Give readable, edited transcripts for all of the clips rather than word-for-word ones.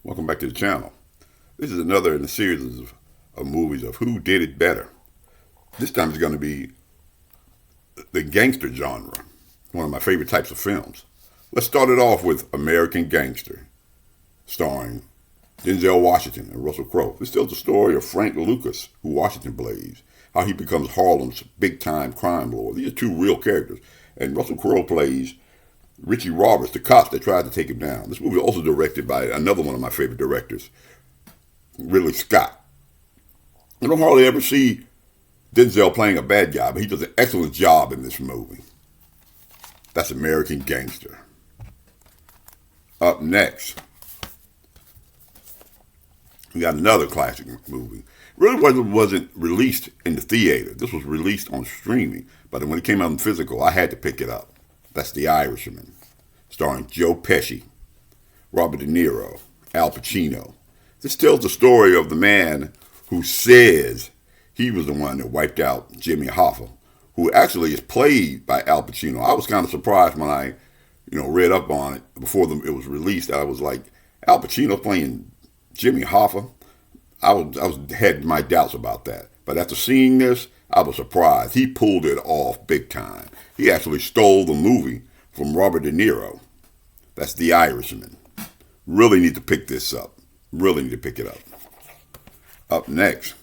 Welcome back to the channel. This is another in the series of movies of who did it better. This time it's going to be the gangster genre, one of my favorite types of films. Let's start it off with American Gangster, starring Denzel Washington and Russell Crowe. This tells the story of Frank Lucas, who Washington plays, how he becomes Harlem's big-time crime lord. These are two real characters. And Russell Crowe plays Richie Roberts, the cop that tried to take him down. This movie is also directed by another one of my favorite directors, Ridley Scott. You don't hardly ever see Denzel playing a bad guy, but he does an excellent job in this movie. That's American Gangster. Up next, we got another classic movie. Really wasn't released in the theater. This was released on streaming, but when it came out in physical, I had to pick it up. That's The Irishman, starring Joe Pesci, Robert De Niro, Al Pacino. This tells the story of the man who says he was the one that wiped out Jimmy Hoffa, who actually is played by Al Pacino. I was kind of surprised when I, read up on it before it was released. I was like, Al Pacino playing Jimmy Hoffa? I had my doubts about that. But after seeing this, I was surprised. He pulled it off big time. He actually stole the movie from Robert De Niro. That's The Irishman. Really need to pick this up. Really need to pick it up. Up next,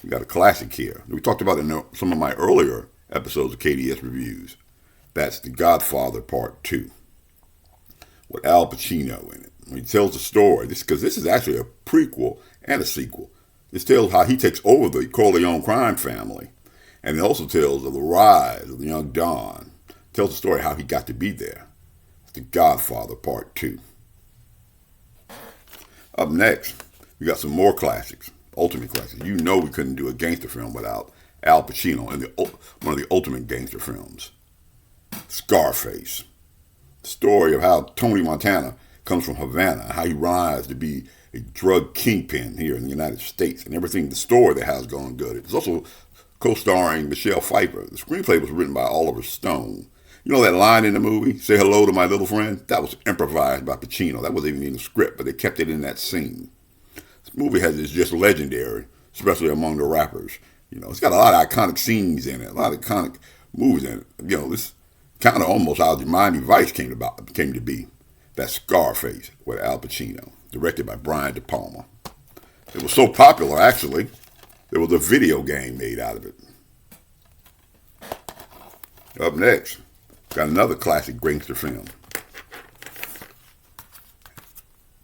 we got a classic here. We talked about it in some of my earlier episodes of KDS Reviews. That's The Godfather Part 2 with Al Pacino in it. He tells the story, because this is actually a prequel and a sequel. This tells how he takes over the Corleone crime family. And it also tells of the rise of the young Don. It tells the story how he got to be there. It's The Godfather Part 2. Up next, we got some more classics, ultimate classics. You know we couldn't do a gangster film without Al Pacino in one of the ultimate gangster films, Scarface. The story of how Tony Montana comes from Havana, how he rises to be a drug kingpin here in the United States, and everything, the story that has gone good. It's also co-starring Michelle Pfeiffer. The screenplay was written by Oliver Stone. You know that line in the movie, "Say hello to my little friend"? That was improvised by Pacino. That wasn't even in the script, but they kept it in that scene. This movie is just legendary, especially among the rappers. It's got a lot of iconic scenes in it, a lot of iconic movies in it. This kind of almost how Miami Vice came to be. That's Scarface with Al Pacino, directed by Brian De Palma. It was so popular, actually, there was a video game made out of it. Up next, got another classic gangster film.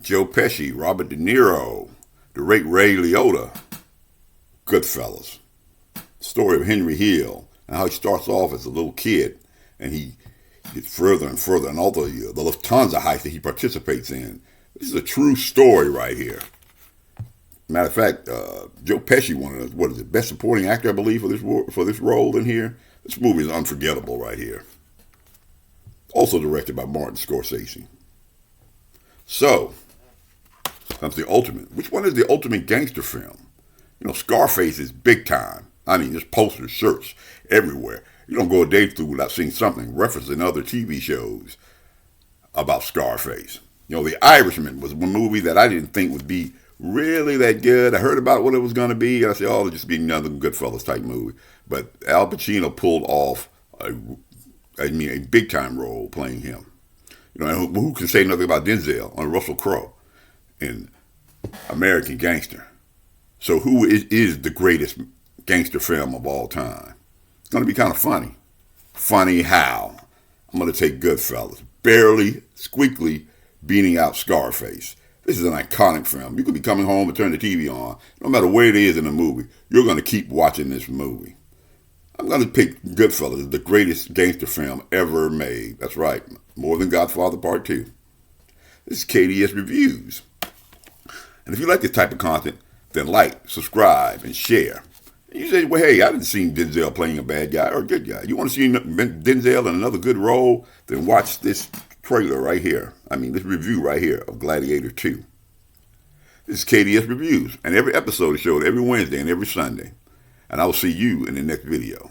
Joe Pesci, Robert De Niro, the great Ray Liotta, Goodfellas. Story of Henry Hill and how he starts off as a little kid and he gets further and further, and all the Lufthansa heist that he participates in. This is a true story right here. Matter of fact, Joe Pesci won best supporting actor, I believe, for this role in here. This movie is unforgettable right here. Also directed by Martin Scorsese. So, comes the ultimate. Which one is the ultimate gangster film? Scarface is big time. I mean, there's posters, shirts everywhere. You don't go a day through without seeing something referenced in other TV shows about Scarface. The Irishman was one movie that I didn't think would be really that good. I heard about what it was going to be, and I said, it'll just be another Goodfellas type movie. But Al Pacino pulled off a big-time role playing him. Who can say nothing about Denzel and Russell Crowe in American Gangster? So who is the greatest gangster film of all time? It's going to be kind of funny. Funny how? I'm going to take Goodfellas, barely, squeakly beating out Scarface. This is an iconic film. You could be coming home and turn the TV on. No matter where it is in the movie, you're going to keep watching this movie. I'm going to pick Goodfellas, the greatest gangster film ever made. That's right, more than Godfather Part 2. This is KDS Reviews. And if you like this type of content, then like, subscribe, and share. You say, well, hey, I didn't see Denzel playing a bad guy or a good guy. You want to see Denzel in another good role? Then watch this trailer right here. This review right here of Gladiator 2. This is KDS Reviews, and every episode is showed every Wednesday and every Sunday. And I will see you in the next video.